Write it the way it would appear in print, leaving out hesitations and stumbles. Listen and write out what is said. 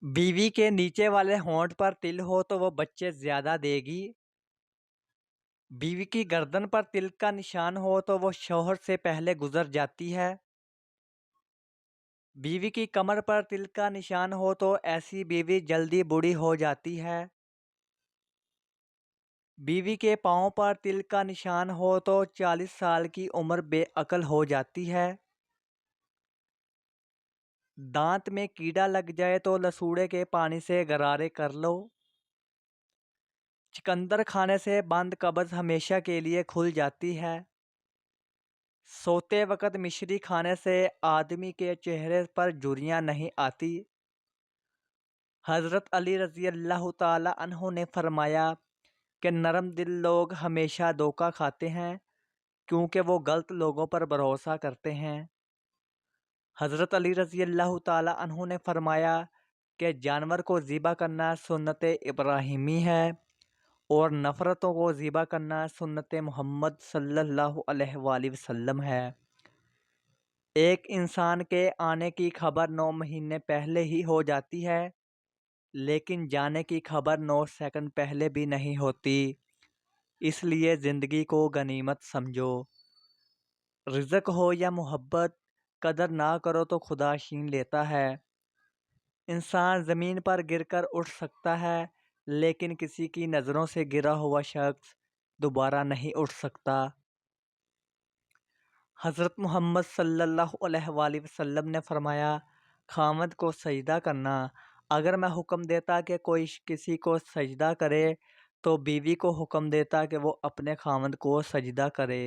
بیوی کے نیچے والے ہونٹ پر تل ہو تو وہ بچے زیادہ دے گی۔ بیوی کی گردن پر تل کا نشان ہو تو وہ شوہر سے پہلے گزر جاتی ہے۔ بیوی کی کمر پر تل کا نشان ہو تو ایسی بیوی جلدی بوڑھی ہو جاتی ہے۔ بیوی کے پاؤں پر تل کا نشان ہو تو 40 سال کی عمر بے عقل ہو جاتی ہے۔ دانت میں کیڑا لگ جائے تو لسوڑے کے پانی سے غرارے کر لو۔ چقندر کھانے سے بند قبض ہمیشہ کے لیے کھل جاتی ہے۔ سوتے وقت مشری کھانے سے آدمی کے چہرے پر جھریاں نہیں آتی۔ حضرت علی رضی اللہ تعالی عنہ نے فرمایا کہ نرم دل لوگ ہمیشہ دھوکہ کھاتے ہیں کیونکہ وہ غلط لوگوں پر بھروسہ کرتے ہیں۔ حضرت علی رضی اللہ تعالی عنہ نے فرمایا کہ جانور کو ذبح کرنا سنت ابراہیمی ہے اور نفرتوں کو ذبح کرنا سنت محمد صلی اللہ علیہ وآلہ وسلم ہے۔ ایک انسان کے آنے کی خبر 9 مہینے پہلے ہی ہو جاتی ہے لیکن جانے کی خبر 9 سیکنڈ پہلے بھی نہیں ہوتی، اس لیے زندگی کو غنیمت سمجھو۔ رزق ہو یا محبت، قدر نہ کرو تو خدا چھین لیتا ہے۔ انسان زمین پر گر کر اٹھ سکتا ہے لیکن کسی کی نظروں سے گرا ہوا شخص دوبارہ نہیں اٹھ سکتا۔ حضرت محمد صلی اللہ علیہ وآلہ وسلم نے فرمایا، خاوند کو سجدہ کرنا۔ اگر میں حکم دیتا کہ کوئی کسی کو سجدہ کرے تو بیوی کو حکم دیتا کہ وہ اپنے خاوند کو سجدہ کرے۔